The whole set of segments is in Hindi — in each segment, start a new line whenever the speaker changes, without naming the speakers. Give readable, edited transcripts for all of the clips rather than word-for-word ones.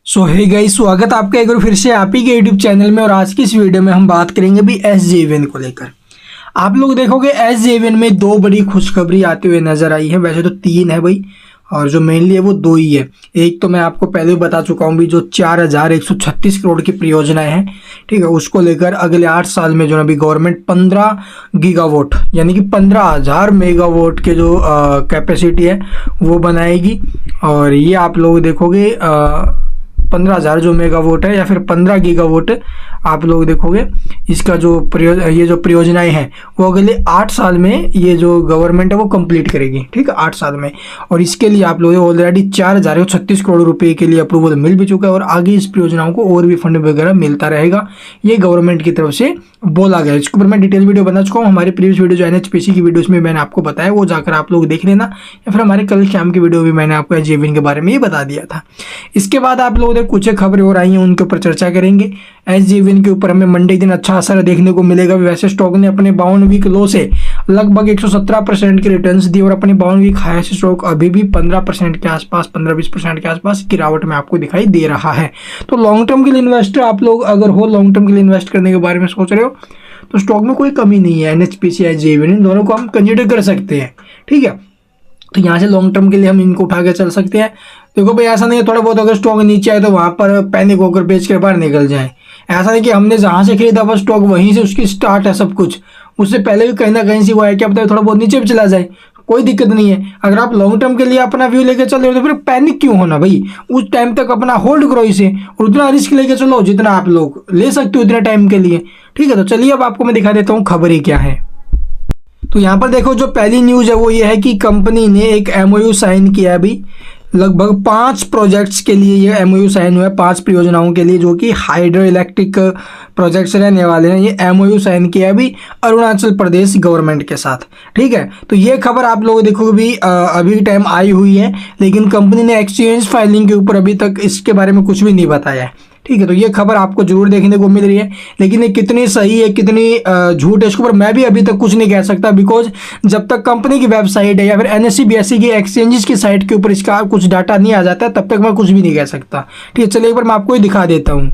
सो हे गाइस, स्वागत आपका एक बार फिर से आप ही के यूट्यूब चैनल में। और आज की इस वीडियो में हम बात करेंगे भी SJVN को लेकर। आप लोग देखोगे SJVN में दो बड़ी खुशखबरी आती हुई नजर आई है। वैसे तो तीन है भाई, और जो मेनली है वो दो ही है। एक तो मैं आपको पहले भी बता चुका हूँ भी, जो 4136 करोड़ की परियोजनाएं हैं, ठीक है, उसको लेकर अगले 8 साल में जो है अभी गवर्नमेंट 15 गीगावाट यानी कि 15,000 मेगावाट के जो कैपेसिटी है वो बनाएगी। और ये आप लोग देखोगे 15,000 जो मेगावाट है या फिर 15 गीगावाट आप लोग देखोगे इसका जो ये जो परियोजनाएं हैं वो अगले 8 साल में ये जो गवर्नमेंट है वो कंप्लीट करेगी, ठीक है, 8 साल में। और इसके लिए आप लोग ऑलरेडी 4,036 करोड़ रुपए के लिए अप्रूवल मिल भी चुका है और आगे इस परियोजनाओं को और भी फंड वगैरह मिलता रहेगा, ये गवर्नमेंट की तरफ से बोला गया। इसके ऊपर मैं डिटेल वीडियो बना चुका हूँ। हमारी प्रीवियस वीडियो जो NHPC की वीडियोस में मैंने आपको बताया, वो जाकर आप लोग देख लेना, या फिर हमारे कल शाम की वीडियो भी मैंने आपको SJVN के बारे में ये बता दिया था। इसके बाद आप लोग कुछ खबरें और आई हैं, उनके ऊपर चर्चा करेंगे। SJVN के ऊपर हमें मंडे दिन अच्छा असर देखने को मिलेगा। वैसे स्टॉक ने अपने 52 वीक लो से लगभग 117% के रिटर्न्स दिए और अपने 52 वीक हाई से स्टॉक अभी भी 15% के आसपास, 15-20% के आसपास गिरावट में आपको दिखाई दे रहा है। तो लॉन्ग टर्म के लिए इन्वेस्टर आप लोग अगर हो, लॉन्ग टर्म के लिए इन्वेस्ट करने के बारे में सोच रहे हो, तो स्टॉक में कोई कमी नहीं है। NHPC SJVN इन दोनों को हम कंसिडर कर सकते हैं, ठीक है। तो यहाँ से लॉन्ग टर्म के लिए हम इनको उठा के चल सकते हैं। देखो भाई, ऐसा नहीं है थोड़ा बहुत अगर स्टॉक नीचे आए तो वहां पर पैनिक होकर बेच के बाहर निकल जाए। ऐसा नहीं कि हमने जहां से खरीदा बस स्टॉक वहीं से उसकी स्टार्ट है सब कुछ, उससे पहले भी कहीं ना कहीं से वो है, क्या पता थोड़ा बहुत नीचे भी चला जाए, कोई दिक्कत नहीं है। अगर आप लॉन्ग टर्म के लिए अपना व्यू लेके चल रहे हो तो फिर पैनिक क्यों होना भाई। उस टाइम तक अपना होल्ड करो इसे और उतना रिस्क लेके चलो जितना आप लोग ले सकते हो उतना टाइम के लिए, ठीक है। तो चलिए अब आपको मैं दिखा देता हूँ खबरें क्या है। तो यहाँ पर देखो, जो पहली न्यूज है वो ये है कि कंपनी ने एक MOU साइन किया अभी। लगभग 5 प्रोजेक्ट्स के लिए ये MOU साइन हुआ है, 5 परियोजनाओं के लिए, जो कि हाइड्रो इलेक्ट्रिक प्रोजेक्ट्स रहने वाले हैं। ये MOU साइन किया अभी अरुणाचल प्रदेश गवर्नमेंट के साथ, ठीक है। तो ये खबर आप लोग देखोगे भी अभी टाइम आई हुई है, लेकिन कंपनी ने एक्सचेंज फाइलिंग के ऊपर अभी तक इसके बारे में कुछ भी नहीं बताया है, ठीक है। तो ये खबर आपको जरूर देखने को मिल रही है, लेकिन ये कितनी सही है कितनी झूठ है इसके ऊपर मैं भी अभी तक कुछ नहीं कह सकता, बिकॉज जब तक कंपनी की वेबसाइट है या फिर NSE BSE की एक्सचेंजेस की साइट के ऊपर इसका कुछ डाटा नहीं आ जाता तब तक मैं कुछ भी नहीं कह सकता, ठीक है। चलिए एक बार मैं आपको ही दिखा देता हूँ।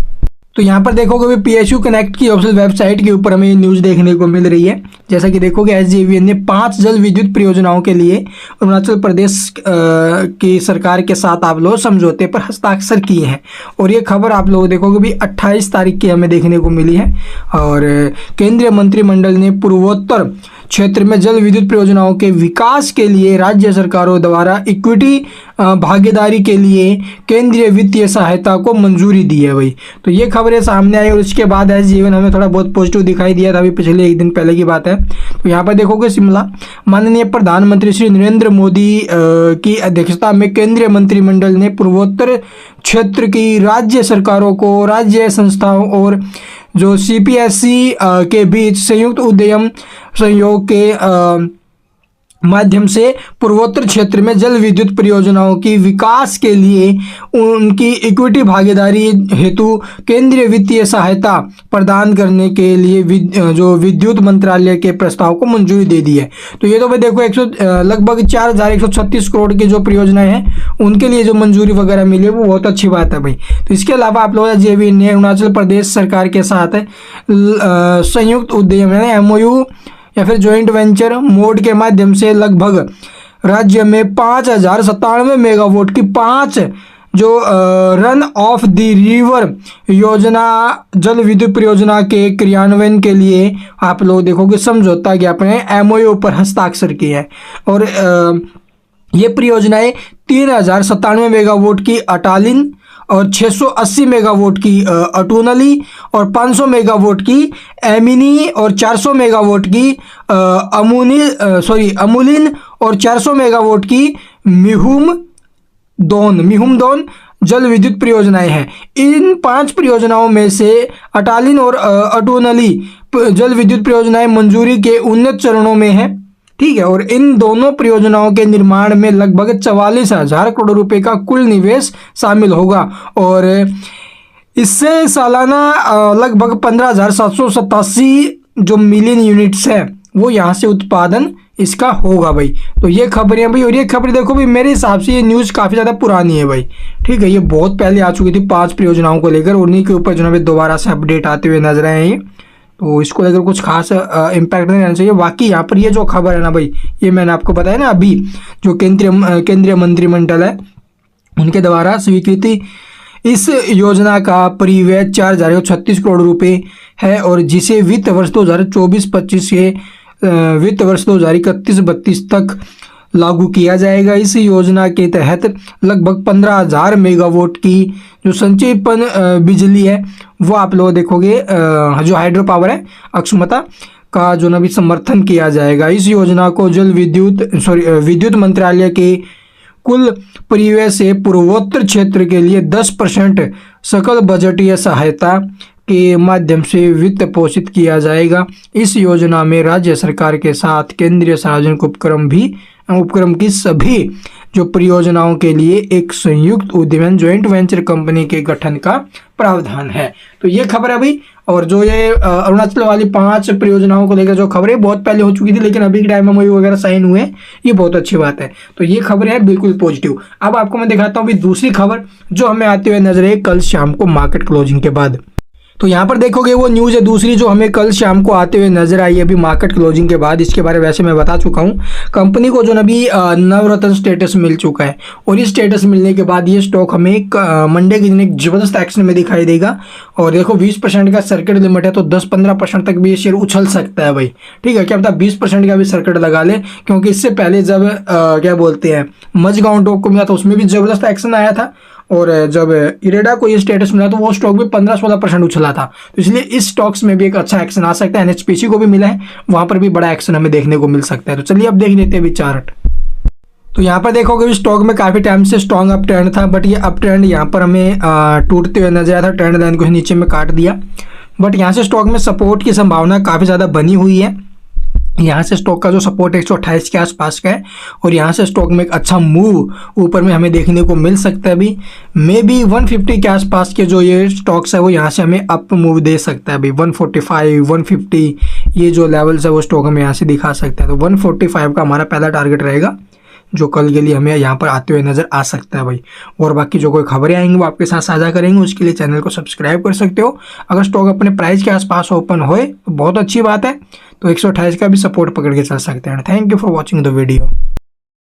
तो यहाँ पर देखोगे PSU कनेक्ट की ऑफिशियल वेबसाइट के ऊपर हमें ये न्यूज़ देखने को मिल रही है। जैसा कि देखोगे SJVN ने 5 जल विद्युत परियोजनाओं के लिए अरुणाचल प्रदेश की सरकार के साथ आप लोग समझौते पर हस्ताक्षर किए हैं। और ये खबर आप लोग देखोगे भी 28 तारीख की हमें देखने को मिली है। और केंद्रीय मंत्रिमंडल ने पूर्वोत्तर क्षेत्र में जल विद्युत परियोजनाओं के विकास के लिए राज्य सरकारों द्वारा इक्विटी भागीदारी के लिए केंद्रीय वित्तीय सहायता को मंजूरी दी है भाई। तो ये खबरें सामने आई और उसके बाद SJVN हमें थोड़ा बहुत पॉजिटिव दिखाई दिया था, अभी पिछले 1 दिन पहले की बात है। तो यहाँ पर देखोगे शिमला, माननीय प्रधानमंत्री श्री नरेंद्र मोदी की अध्यक्षता में केंद्रीय मंत्रिमंडल ने पूर्वोत्तर क्षेत्र की राज्य सरकारों को राज्य संस्थाओं और जो CPSE के बीच संयुक्त उद्यम सहयोग के माध्यम से पूर्वोत्तर क्षेत्र में जल विद्युत परियोजनाओं की विकास के लिए उनकी इक्विटी भागीदारी हेतु केंद्रीय वित्तीय सहायता प्रदान करने के लिए जो विद्युत मंत्रालय के प्रस्ताव को मंजूरी दे दी है। तो ये तो भाई देखो लगभग 4,136 करोड़ की जो परियोजनाएं हैं उनके लिए जो मंजूरी वगैरह मिली है वो बहुत अच्छी बात है भाई। तो इसके अलावा आप लोग SJVN ने अरुणाचल प्रदेश सरकार के साथ संयुक्त उद्यम यानी MOU या फिर जॉइंट वेंचर मोड के माध्यम से लगभग राज्य में 5,097 मेगावाट की 5 जो रन ऑफ द रिवर योजना जल विद्युत परियोजना के क्रियान्वयन के लिए आप लोग देखोगे समझौता ज्ञापन MOU पर हस्ताक्षर किए हैं। और ये परियोजनाएं 3,097 मेगावाट की अटालिन और 680 मेगावाट की अटूनली और 500 मेगावाट की एमिनी और 400 मेगावाट की अमुलिन और 400 मेगावाट की मिहुमदोन जल विद्युत परियोजनाएं हैं। इन 5 परियोजनाओं में से अटालिन और अटूनली जल विद्युत परियोजनाएं मंजूरी के उन्नत चरणों में हैं, ठीक है। और इन दोनों परियोजनाओं के निर्माण में लगभग 44,000 करोड़ रुपए का कुल निवेश शामिल होगा और इससे सालाना लगभग 15,787 जो मिलियन यूनिट्स है वो यहाँ से उत्पादन इसका होगा भाई। तो ये खबरें हैं भाई, और ये खबर देखो भाई मेरे हिसाब से ये न्यूज़ काफ़ी ज़्यादा पुरानी है भाई, ठीक है। ये बहुत पहले आ चुकी थी 5 परियोजनाओं को लेकर, उन्हीं के ऊपर जो है दोबारा से अपडेट आते हुए नजर आए हैं ये। तो इसको लेकर कुछ खास इम्पैक्ट नहीं रहना चाहिए। बाकी यहाँ पर ये जो खबर है ना भाई, ये मैंने आपको बताया ना अभी, जो केंद्रीय मंत्रिमंडल है उनके द्वारा स्वीकृति इस योजना का परिव्यय 4,36 करोड़ रुपए है, और जिसे वित्त वर्ष 2024-25 से वित्त वर्ष 2031-32 तक लागू किया जाएगा। इस योजना के तहत लगभग 15,000 मेगावाट की जो संचयी बिजली है वो आप लोग देखोगे जो हाइड्रो पावर है अक्षमता का जो ना भी समर्थन किया जाएगा। इस योजना को विद्युत मंत्रालय के कुल परिव्यय से पूर्वोत्तर क्षेत्र के लिए 10% सकल बजटीय सहायता के माध्यम से वित्त पोषित किया जाएगा। इस योजना में राज्य सरकार के साथ केंद्रीय सार्वजनिक उपक्रम की सभी जो परियोजनाओं के लिए एक संयुक्त उद्यम ज्वाइंट वेंचर कंपनी के गठन का प्रावधान है। तो ये खबर है भाई। और जो ये अरुणाचल वाली 5 परियोजनाओं को लेकर जो खबरें बहुत पहले हो चुकी थी, लेकिन अभी के टाइम में MOU वगैरह साइन हुए, ये बहुत अच्छी बात है। तो ये खबर है बिल्कुल पॉजिटिव। अब आपको मैं दिखाता हूँ दूसरी खबर जो हमें आते हुए नजर आई कल शाम को मार्केट क्लोजिंग के बाद। तो यहाँ पर देखोगे वो न्यूज़ है दूसरी जो हमें कल शाम को आते हुए नजर आई अभी मार्केट क्लोजिंग के बाद। इसके बारे में वैसे मैं बता चुका हूँ, कंपनी को जो अभी नवरत्न स्टेटस मिल चुका है, और इस स्टेटस मिलने के बाद ये स्टॉक हमें मंडे के दिन एक जबरदस्त एक्शन में दिखाई देगा। और देखो 20% का सर्किट लिमिट है, तो 10-15% तक भी ये शेयर उछल सकता है भाई, ठीक है। क्या पता 20% का भी सर्किट लगा ले, क्योंकि इससे पहले जब क्या बोलते हैं मझगांव डॉक को मिला था उसमें भी जबरदस्त एक्शन आया था, और जब इरेडा को ये स्टेटस मिला तो वो स्टॉक भी 15-16% उछला था। तो इसलिए इस स्टॉक्स में भी एक अच्छा एक्शन आ सकता है। NHPC को भी मिला है, वहां पर भी बड़ा एक्शन हमें देखने को मिल सकता है। तो चलिए अब देख लेते हैं अभी चार्ट। तो यहाँ पर देखोगे स्टॉक में काफी टाइम से स्ट्रॉन्ग अप ट्रेंड था, बट ये अप ट्रेंड यहाँ पर हमें टूटते हुए नजर आया था। ट्रेंड लाइन को नीचे में काट दिया, बट यहाँ से स्टॉक में सपोर्ट की संभावना काफी ज्यादा बनी हुई है। यहाँ से स्टॉक का जो सपोर्ट 128 के आसपास का है, और यहाँ से स्टॉक में एक अच्छा मूव ऊपर में हमें देखने को मिल सकता है। अभी मे बी 150 के आसपास के जो ये स्टॉक्स है वो यहाँ से हमें अप मूव दे सकता है। अभी 145, 150 ये जो लेवल्स है वो स्टॉक हमें यहाँ से दिखा सकता है। तो 145 का हमारा पहला टारगेट रहेगा, जो कल के लिए हमें यहाँ पर आते हुए नजर आ सकता है भाई। और बाकी जो कोई खबरें आएंगी वो आपके साथ साझा करेंगे, उसके लिए चैनल को सब्सक्राइब कर सकते हो। अगर स्टॉक अपने प्राइस के आसपास ओपन होए तो बहुत अच्छी बात है, तो 128 का भी सपोर्ट पकड़ के चल सकते हैं। Thank you for watching the video.